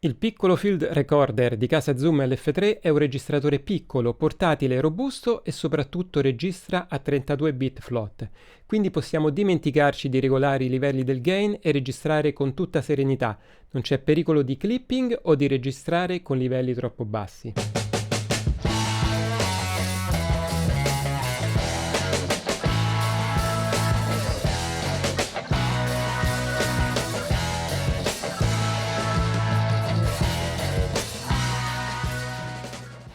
Il piccolo field recorder di casa Zoom LF3 è un registratore piccolo, portatile e robusto e soprattutto registra a 32 bit float, quindi possiamo dimenticarci di regolare i livelli del gain e registrare con tutta serenità, non c'è pericolo di clipping o di registrare con livelli troppo bassi.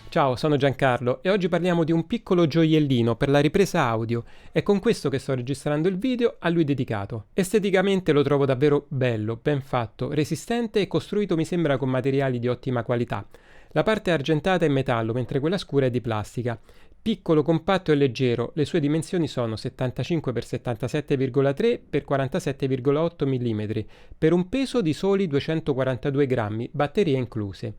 Ciao, sono Giancarlo e oggi parliamo di un piccolo gioiellino per la ripresa audio. È con questo che sto registrando il video a lui dedicato. Esteticamente lo trovo davvero bello, ben fatto, resistente e costruito mi sembra con materiali di ottima qualità. La parte argentata è in metallo, mentre quella scura è di plastica. Piccolo, compatto e leggero, le sue dimensioni sono 75x77,3 x 47,8 mm, per un peso di soli 242 grammi, batterie incluse.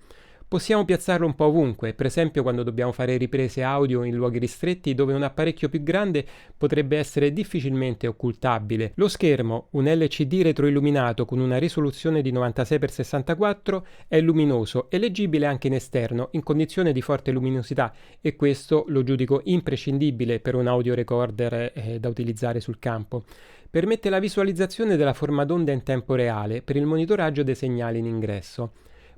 Possiamo piazzarlo un po' ovunque, per esempio quando dobbiamo fare riprese audio in luoghi ristretti dove un apparecchio più grande potrebbe essere difficilmente occultabile. Lo schermo, un LCD retroilluminato con una risoluzione di 96x64, è luminoso e leggibile anche in esterno, in condizione di forte luminosità, e questo lo giudico imprescindibile per un audio recorder da utilizzare sul campo. Permette la visualizzazione della forma d'onda in tempo reale per il monitoraggio dei segnali in ingresso.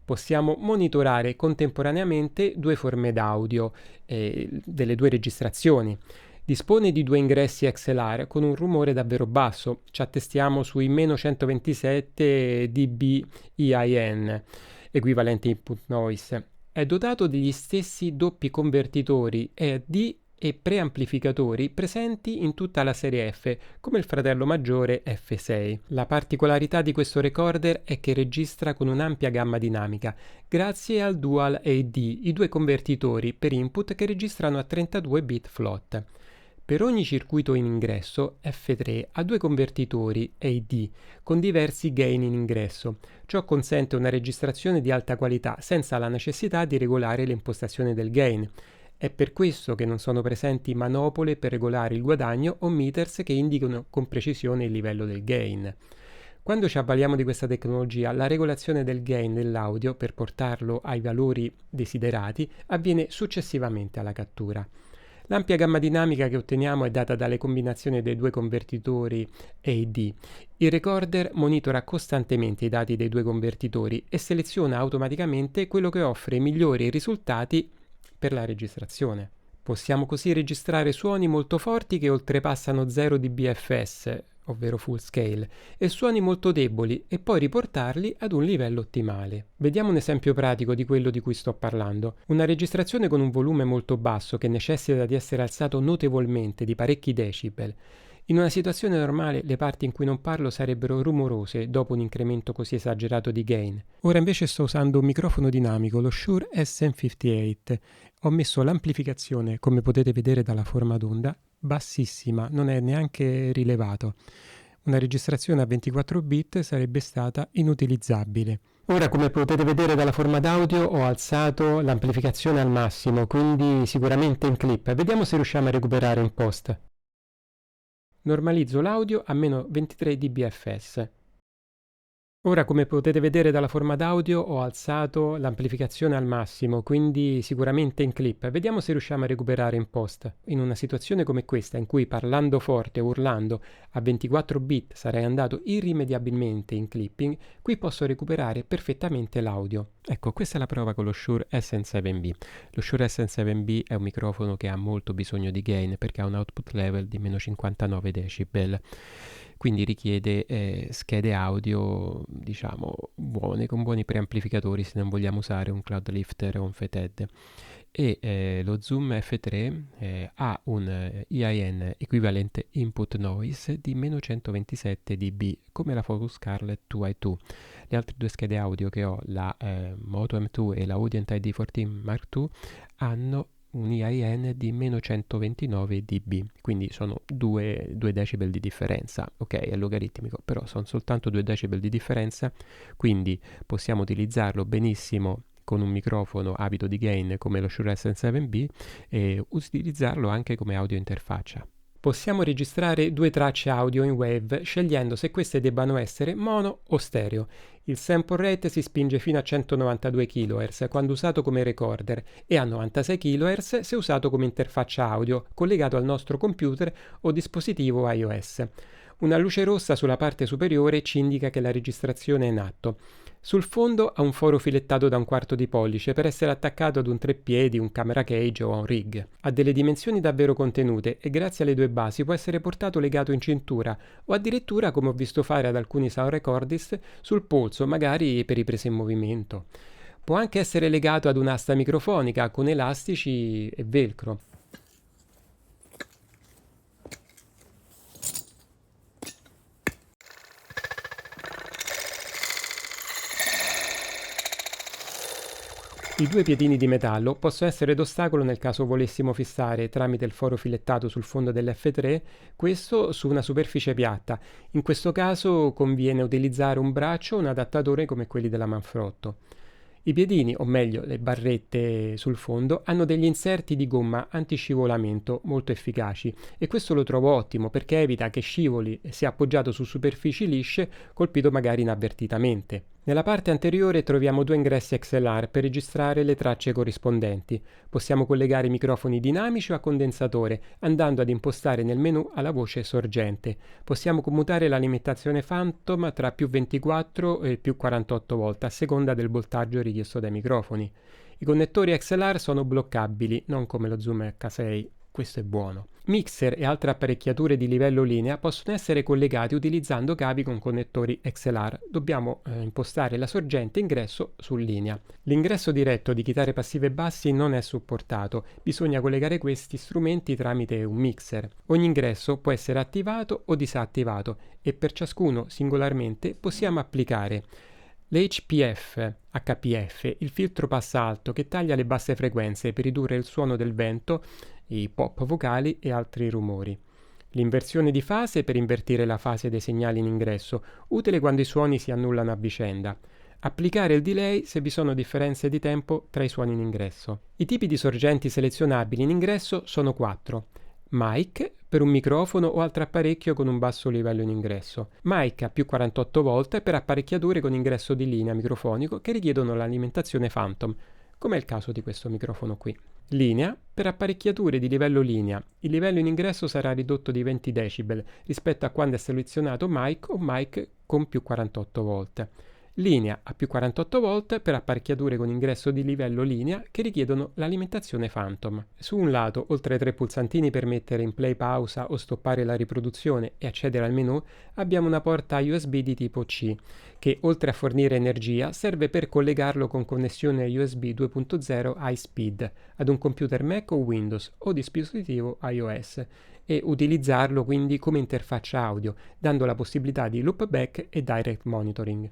Possiamo monitorare contemporaneamente due forme d'audio delle due registrazioni. Dispone di due ingressi XLR con un rumore davvero basso, ci attestiamo sui meno 127 dB EIN, equivalente input noise. È dotato degli stessi doppi convertitori ED e preamplificatori presenti in tutta la serie F, come il fratello maggiore F6. La particolarità di questo recorder è che registra con un'ampia gamma dinamica, grazie al Dual AD, i due convertitori per input che registrano a 32 bit float. Per ogni circuito in ingresso, F3 ha due convertitori AD con diversi gain in ingresso. Ciò consente una registrazione di alta qualità senza la necessità di regolare le impostazioni del gain. È per questo che non sono presenti manopole per regolare il guadagno o meters che indicano con precisione il livello del gain. Quando ci avvaliamo di questa tecnologia, la regolazione del gain dell'audio per portarlo ai valori desiderati avviene successivamente alla cattura. L'ampia gamma dinamica che otteniamo è data dalle combinazioni dei due convertitori AD. Il recorder monitora costantemente i dati dei due convertitori e seleziona automaticamente quello che offre i migliori risultati per la registrazione. Possiamo così registrare suoni molto forti che oltrepassano 0 dBFS, ovvero full scale, e suoni molto deboli e poi riportarli ad un livello ottimale. Vediamo un esempio pratico di quello di cui sto parlando. Una registrazione con un volume molto basso che necessita di essere alzato notevolmente di parecchi decibel. In una situazione normale le parti in cui non parlo sarebbero rumorose dopo un incremento così esagerato di gain. Ora invece sto usando un microfono dinamico, lo Shure SM58. Ho messo l'amplificazione, come potete vedere dalla forma d'onda, bassissima, non è neanche rilevato. Una registrazione a 24 bit sarebbe stata inutilizzabile. Ora, come potete vedere dalla forma d'audio, ho alzato l'amplificazione al massimo, quindi sicuramente in clip. Vediamo se riusciamo a recuperare in post. Normalizzo l'audio a meno 23 dBFS. Ora, come potete vedere dalla forma d'audio, ho alzato l'amplificazione al massimo, quindi sicuramente in clip. Vediamo se riusciamo a recuperare in post. In una situazione come questa, in cui parlando forte o urlando a 24 bit sarei andato irrimediabilmente in clipping, qui posso recuperare perfettamente l'audio. Ecco, questa è la prova con lo Shure SM7B. Lo Shure SM7B è un microfono che ha molto bisogno di gain perché ha un output level di meno 59 decibel. Quindi richiede schede audio, diciamo, buone, con buoni preamplificatori se non vogliamo usare un Cloud Lifter o un Fathead. E lo Zoom F3 ha un EIN equivalente input noise di meno 127 dB, come la Focus Scarlett 2i2. Le altre due schede audio che ho, la Moto M2 e la Audient ID14 Mark II, hanno un EIN di meno 129 dB, quindi sono 2 decibel di differenza. Ok, è logaritmico, però sono soltanto 2 decibel di differenza, quindi possiamo utilizzarlo benissimo con un microfono avido di gain come lo Shure SM7B e utilizzarlo anche come audio interfaccia. Possiamo registrare due tracce audio in WAV scegliendo se queste debbano essere mono o stereo. Il sample rate si spinge fino a 192 kHz quando usato come recorder e a 96 kHz se usato come interfaccia audio collegato al nostro computer o dispositivo iOS. Una luce rossa sulla parte superiore ci indica che la registrazione è in atto. Sul fondo ha un foro filettato da 1/4 di pollice per essere attaccato ad un treppiedi, un camera cage o a un rig. Ha delle dimensioni davvero contenute e grazie alle due basi può essere portato legato in cintura o addirittura, come ho visto fare ad alcuni sound recordist, sul polso, magari per riprese in movimento. Può anche essere legato ad un'asta microfonica con elastici e velcro. I due piedini di metallo possono essere d'ostacolo nel caso volessimo fissare tramite il foro filettato sul fondo dell'F3 questo su una superficie piatta. In questo caso conviene utilizzare un braccio o un adattatore come quelli della Manfrotto. I piedini, o meglio le barrette sul fondo, hanno degli inserti di gomma antiscivolamento molto efficaci e questo lo trovo ottimo perché evita che scivoli se appoggiato su superfici lisce, colpito magari inavvertitamente. Nella parte anteriore troviamo due ingressi XLR per registrare le tracce corrispondenti. Possiamo collegare i microfoni dinamici o a condensatore, andando ad impostare nel menu alla voce sorgente. Possiamo commutare l'alimentazione Phantom tra più 24 e più 48 volt, a seconda del voltaggio richiesto dai microfoni. I connettori XLR sono bloccabili, non come lo Zoom H6. Questo è buono. Mixer e altre apparecchiature di livello linea possono essere collegati utilizzando cavi con connettori XLR. Dobbiamo impostare la sorgente ingresso su linea. L'ingresso diretto di chitarre passive e bassi non è supportato, bisogna collegare questi strumenti tramite un mixer. Ogni ingresso può essere attivato o disattivato e per ciascuno singolarmente possiamo applicare l'HPF, il filtro passa alto che taglia le basse frequenze per ridurre il suono del vento, i pop vocali e altri rumori. L'inversione di fase per invertire la fase dei segnali in ingresso, utile quando i suoni si annullano a vicenda. Applicare il delay se vi sono differenze di tempo tra i suoni in ingresso. I tipi di sorgenti selezionabili in ingresso sono 4. Mic per un microfono o altro apparecchio con un basso livello in ingresso. Mic a più 48 volt per apparecchiature con ingresso di linea microfonico che richiedono l'alimentazione Phantom, come è il caso di questo microfono qui. Linea per apparecchiature di livello linea. Il livello in ingresso sarà ridotto di 20 decibel rispetto a quando è selezionato mic o mic con più 48 volt. Linea a più 48 volt per apparecchiature con ingresso di livello linea che richiedono l'alimentazione Phantom. Su un lato, oltre ai 3 pulsantini per mettere in play pausa o stoppare la riproduzione e accedere al menu, abbiamo una porta USB di tipo C, che oltre a fornire energia serve per collegarlo con connessione USB 2.0 high speed ad un computer Mac o Windows o dispositivo iOS e utilizzarlo quindi come interfaccia audio, dando la possibilità di loopback e direct monitoring.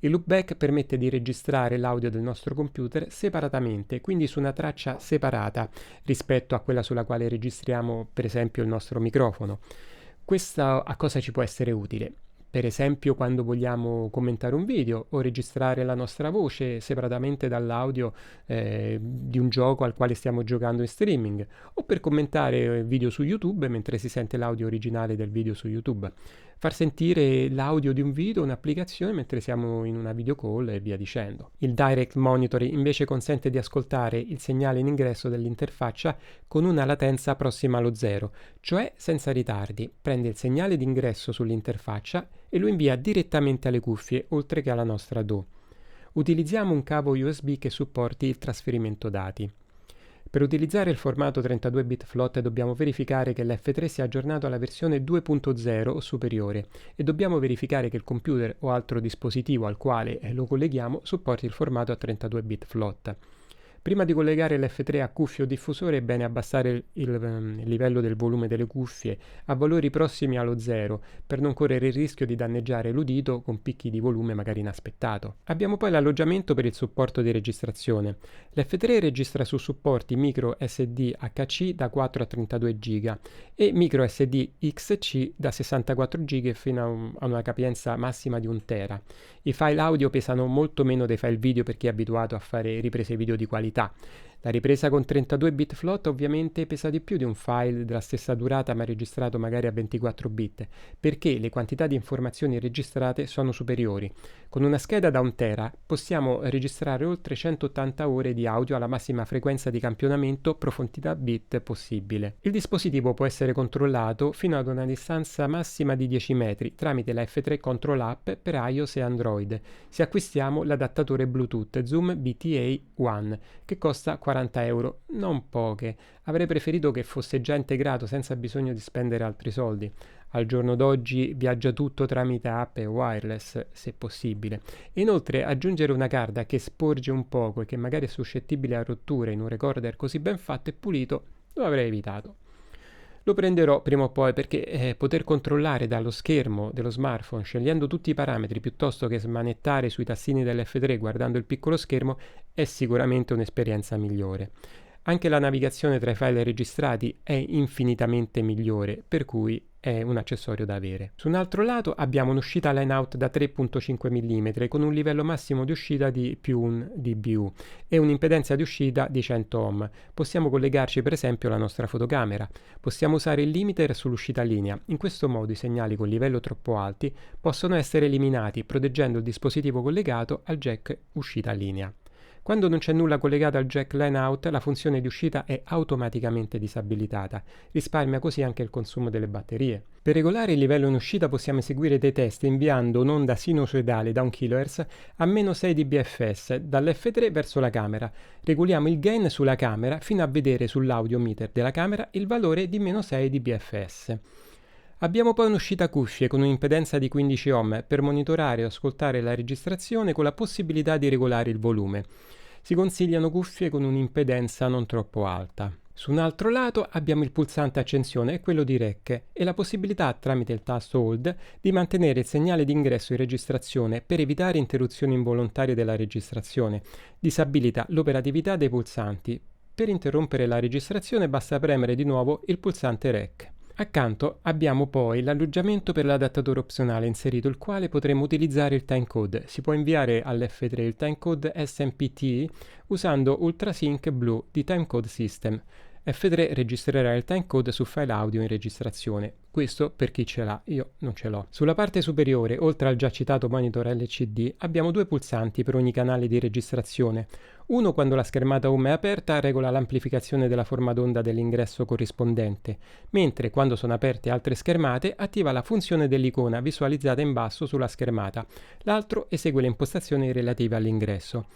Il loopback permette di registrare l'audio del nostro computer separatamente, quindi su una traccia separata rispetto a quella sulla quale registriamo per esempio il nostro microfono. Questa a cosa ci può essere utile? Per esempio quando vogliamo commentare un video o registrare la nostra voce separatamente dall'audio di un gioco al quale stiamo giocando in streaming o per commentare video su YouTube mentre si sente l'audio originale del video su YouTube. Far sentire l'audio di un video o un'applicazione mentre siamo in una video call e via dicendo. Il direct monitoring invece consente di ascoltare il segnale in ingresso dell'interfaccia con una latenza prossima allo zero, cioè senza ritardi. Prende il segnale d'ingresso sull'interfaccia e lo invia direttamente alle cuffie, oltre che alla nostra DAW. Utilizziamo un cavo USB che supporti il trasferimento dati. Per utilizzare il formato 32 bit float dobbiamo verificare che l'F3 sia aggiornato alla versione 2.0 o superiore e dobbiamo verificare che il computer o altro dispositivo al quale lo colleghiamo supporti il formato a 32 bit float. Prima di collegare l'F3 a cuffie o diffusore è bene abbassare il livello del volume delle cuffie a valori prossimi allo zero per non correre il rischio di danneggiare l'udito con picchi di volume magari inaspettato. Abbiamo poi l'alloggiamento per il supporto di registrazione. L'F3 registra su supporti micro SD HC da 4 a 32 GB e micro SD XC da 64 GB fino a una capienza massima di 1 tera. I file audio pesano molto meno dei file video per chi è abituato a fare riprese video di qualità. La ripresa con 32 bit float ovviamente pesa di più di un file della stessa durata ma registrato magari a 24 bit, perché le quantità di informazioni registrate sono superiori. Con una scheda da 1 tera possiamo registrare oltre 180 ore di audio alla massima frequenza di campionamento profondità bit possibile. Il dispositivo può essere controllato fino ad una distanza massima di 10 metri tramite la F3 Control App per iOS e Android, se acquistiamo l'adattatore Bluetooth Zoom BTA One, che costa 40 euro, non poche. Avrei preferito che fosse già integrato senza bisogno di spendere altri soldi. Al giorno d'oggi viaggia tutto tramite app e wireless, se possibile. E inoltre aggiungere una carta che sporge un poco e che magari è suscettibile a rotture in un recorder così ben fatto e pulito, lo avrei evitato. Lo prenderò prima o poi perché poter controllare dallo schermo dello smartphone scegliendo tutti i parametri piuttosto che smanettare sui tastini dell'F3 guardando il piccolo schermo è sicuramente un'esperienza migliore. Anche la navigazione tra i file registrati è infinitamente migliore, per cui è un accessorio da avere. Su un altro lato abbiamo un'uscita line out da 3.5 mm con un livello massimo di uscita di più 1 dBu e un'impedenza di uscita di 100 ohm. Possiamo collegarci per esempio alla nostra fotocamera. Possiamo usare il limiter sull'uscita linea. In questo modo i segnali con livello troppo alti possono essere eliminati, proteggendo il dispositivo collegato al jack uscita linea. Quando non c'è nulla collegato al jack line out, la funzione di uscita è automaticamente disabilitata. Risparmia così anche il consumo delle batterie. Per regolare il livello in uscita possiamo eseguire dei test inviando un'onda sinusoidale da 1 kHz a meno 6 dBFS dall'F3 verso la camera. Regoliamo il gain sulla camera fino a vedere sull'audio meter della camera il valore di meno 6 dBFS. Abbiamo poi un'uscita cuffie con un'impedenza di 15 ohm per monitorare o ascoltare la registrazione con la possibilità di regolare il volume. Si consigliano cuffie con un'impedenza non troppo alta. Su un altro lato abbiamo il pulsante accensione e quello di REC e la possibilità tramite il tasto Hold di mantenere il segnale di ingresso in registrazione per evitare interruzioni involontarie della registrazione. Disabilita l'operatività dei pulsanti. Per interrompere la registrazione basta premere di nuovo il pulsante REC. Accanto abbiamo poi l'alloggiamento per l'adattatore opzionale inserito, il quale potremo utilizzare il timecode. Si può inviare all'F3 il timecode SMPTE usando Ultrasync Blue di Timecode System. F3 registrerà il timecode su file audio in registrazione. Questo per chi ce l'ha, io non ce l'ho. Sulla parte superiore, oltre al già citato monitor LCD, abbiamo 2 pulsanti per ogni canale di registrazione. Uno quando la schermata home è aperta regola l'amplificazione della forma d'onda dell'ingresso corrispondente, mentre quando sono aperte altre schermate attiva la funzione dell'icona visualizzata in basso sulla schermata. L'altro esegue le impostazioni relative all'ingresso.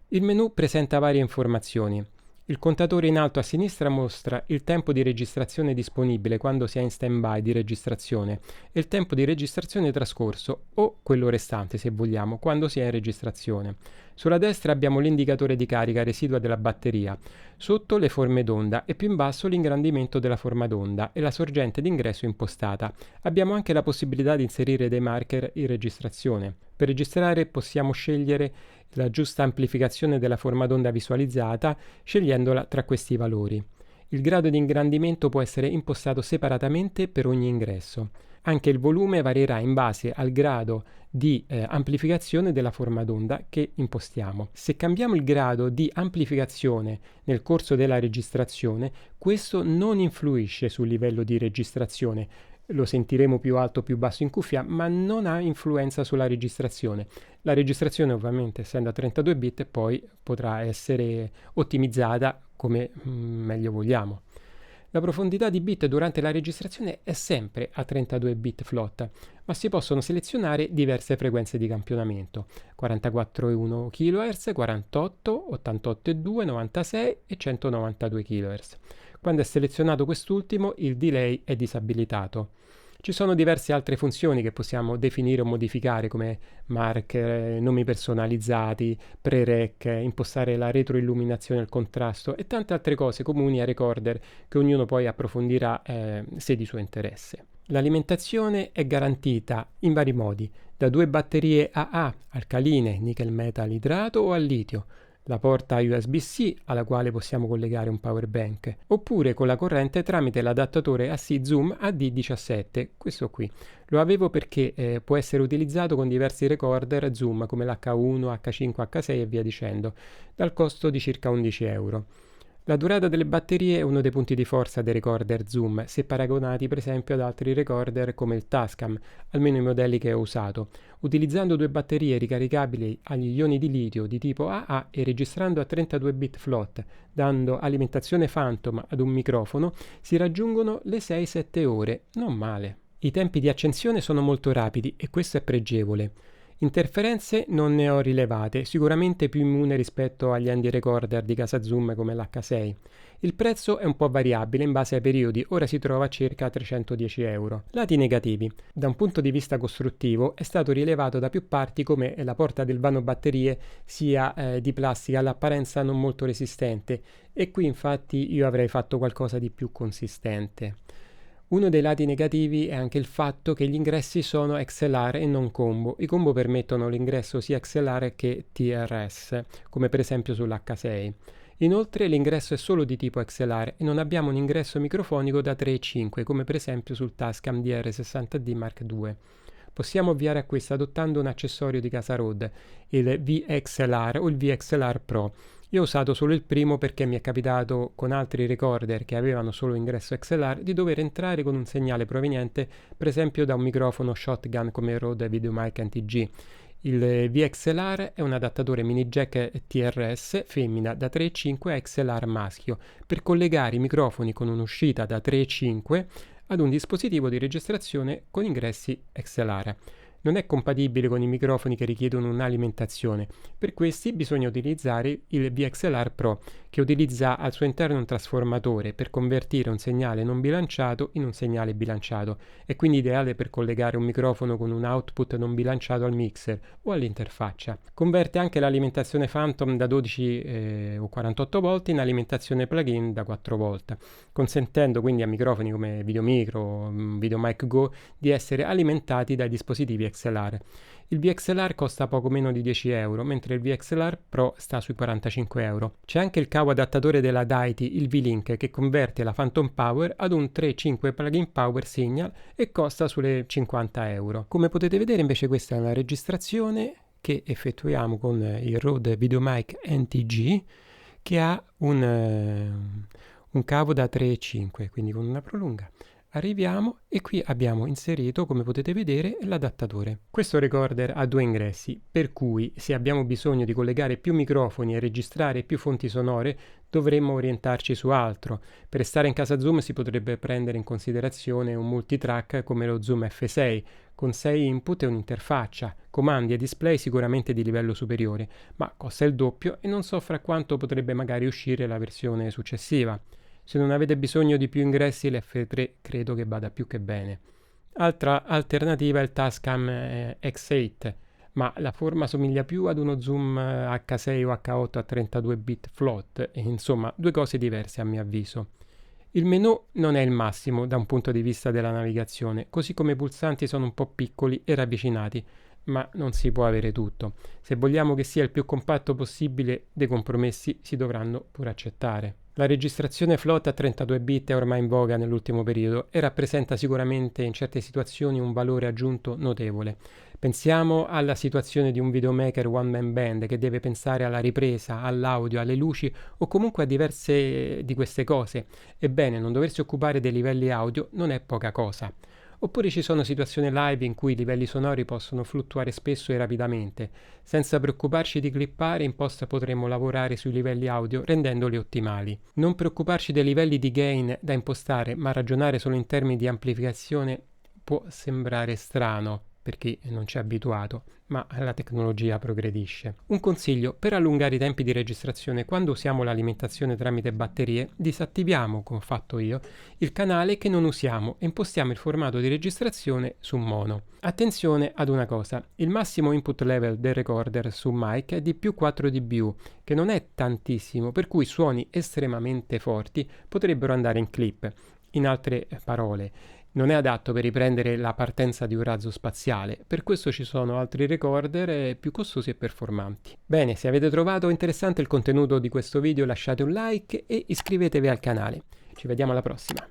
Il menu presenta varie informazioni. Il contatore in alto a sinistra mostra il tempo di registrazione disponibile quando si è in stand-by di registrazione e il tempo di registrazione trascorso, o quello restante se vogliamo, quando si è in registrazione. Sulla destra abbiamo l'indicatore di carica residua della batteria, sotto le forme d'onda e più in basso l'ingrandimento della forma d'onda e la sorgente d'ingresso impostata. Abbiamo anche la possibilità di inserire dei marker in registrazione. Per registrare possiamo scegliere la giusta amplificazione della forma d'onda visualizzata scegliendola tra questi valori. Il grado di ingrandimento può essere impostato separatamente per ogni ingresso. Anche il volume varierà in base al grado di amplificazione della forma d'onda che impostiamo. Se cambiamo il grado di amplificazione nel corso della registrazione, questo non influisce sul livello di registrazione. Lo sentiremo più alto o più basso in cuffia, ma non ha influenza sulla registrazione. La registrazione, ovviamente, essendo a 32 bit, poi potrà essere ottimizzata come meglio vogliamo. La profondità di bit durante la registrazione è sempre a 32 bit float, ma si possono selezionare diverse frequenze di campionamento: 44,1 kHz, 48, 88,2, 96 e 192 kHz. Quando è selezionato quest'ultimo, il delay è disabilitato. Ci sono diverse altre funzioni che possiamo definire o modificare, come marker, nomi personalizzati, pre-rec, impostare la retroilluminazione e il contrasto e tante altre cose comuni ai recorder che ognuno poi approfondirà se di suo interesse. L'alimentazione è garantita in vari modi, da 2 batterie AA, alcaline, nickel metal idrato o al litio, la porta USB-C alla quale possiamo collegare un power bank, oppure con la corrente tramite l'adattatore AC Zoom AD17, questo qui. Lo avevo perché può essere utilizzato con diversi recorder Zoom come l'H1, H5, H6 e via dicendo, dal costo di circa 11 euro. La durata delle batterie è uno dei punti di forza dei recorder Zoom, se paragonati per esempio ad altri recorder come il Tascam, almeno i modelli che ho usato. Utilizzando due batterie ricaricabili agli ioni di litio di tipo AA e registrando a 32 bit float, dando alimentazione phantom ad un microfono, si raggiungono le 6-7 ore, non male. I tempi di accensione sono molto rapidi e questo è pregevole. Interferenze non ne ho rilevate, sicuramente più immune rispetto agli handy recorder di casa Zoom come l'H6. Il prezzo è un po' variabile in base ai periodi, ora si trova a circa 310 euro. Lati negativi. Da un punto di vista costruttivo è stato rilevato da più parti come la porta del vano batterie sia di plastica all'apparenza non molto resistente e qui infatti io avrei fatto qualcosa di più consistente. Uno dei lati negativi è anche il fatto che gli ingressi sono XLR e non combo. I combo permettono l'ingresso sia XLR che TRS, come per esempio sull'H6. Inoltre l'ingresso è solo di tipo XLR e non abbiamo un ingresso microfonico da 3,5, come per esempio sul Tascam DR60D Mark II. Possiamo ovviare a questo adottando un accessorio di casa Rode, il VXLR o il VXLR Pro. Io ho usato solo il primo perché mi è capitato con altri recorder che avevano solo ingresso XLR di dover entrare con un segnale proveniente per esempio da un microfono shotgun come Rode VideoMic NTG. Il VXLR è un adattatore mini jack TRS femmina da 3,5 a XLR maschio per collegare i microfoni con un'uscita da 3,5 ad un dispositivo di registrazione con ingressi XLR. Non è compatibile con i microfoni che richiedono un'alimentazione. Per questi bisogna utilizzare il VXLR Pro, che utilizza al suo interno un trasformatore per convertire un segnale non bilanciato in un segnale bilanciato. È quindi ideale per collegare un microfono con un output non bilanciato al mixer o all'interfaccia. Converte anche l'alimentazione Phantom da 12 o 48 volt in alimentazione plug-in da 4 volt, consentendo quindi a microfoni come Videomicro o VideoMic Go di essere alimentati dai dispositivi XLR. Il VXLR costa poco meno di 10 euro, mentre il VXLR Pro sta sui 45 euro. C'è anche il cavo adattatore della Daiti, il V-Link, che converte la Phantom Power ad un 3.5 plug-in power signal e costa sulle 50 euro. Come potete vedere invece questa è una registrazione che effettuiamo con il Rode VideoMic NTG che ha un cavo da 3.5, quindi con una prolunga. Arriviamo e qui abbiamo inserito, come potete vedere, l'adattatore. Questo recorder ha due ingressi, per cui se abbiamo bisogno di collegare più microfoni e registrare più fonti sonore, dovremmo orientarci su altro. Per stare in casa Zoom si potrebbe prendere in considerazione un multitrack come lo Zoom F6, con 6 input e un'interfaccia, comandi e display sicuramente di livello superiore, ma costa il doppio e non so fra quanto potrebbe magari uscire la versione successiva. Se non avete bisogno di più ingressi, l'F3 credo che vada più che bene. Altra alternativa è il Tascam X8, ma la forma somiglia più ad uno Zoom H6 o H8 a 32 bit float, e insomma due cose diverse a mio avviso. Il menu non è il massimo da un punto di vista della navigazione, così come i pulsanti sono un po' piccoli e ravvicinati, ma non si può avere tutto. Se vogliamo che sia il più compatto possibile, dei compromessi si dovranno pure accettare. La registrazione float a 32 bit è ormai in voga nell'ultimo periodo e rappresenta sicuramente in certe situazioni un valore aggiunto notevole. Pensiamo alla situazione di un videomaker one man band che deve pensare alla ripresa, all'audio, alle luci o comunque a diverse di queste cose. Ebbene, non doversi occupare dei livelli audio non è poca cosa. Oppure ci sono situazioni live in cui i livelli sonori possono fluttuare spesso e rapidamente. Senza preoccuparci di clippare, in post potremo lavorare sui livelli audio rendendoli ottimali. Non preoccuparci dei livelli di gain da impostare, ma ragionare solo in termini di amplificazione può sembrare strano per chi non ci è abituato, ma la tecnologia progredisce. Un consiglio: per allungare i tempi di registrazione quando usiamo l'alimentazione tramite batterie, disattiviamo, come ho fatto io, il canale che non usiamo e impostiamo il formato di registrazione su mono. Attenzione ad una cosa: il massimo input level del recorder su mic è di più 4 dBu, che non è tantissimo, per cui suoni estremamente forti potrebbero andare in clip. In altre parole, Non è adatto per riprendere la partenza di un razzo spaziale, per questo ci sono altri recorder più costosi e performanti. Bene, se avete trovato interessante il contenuto di questo video lasciate un like e iscrivetevi al canale. Ci vediamo alla prossima!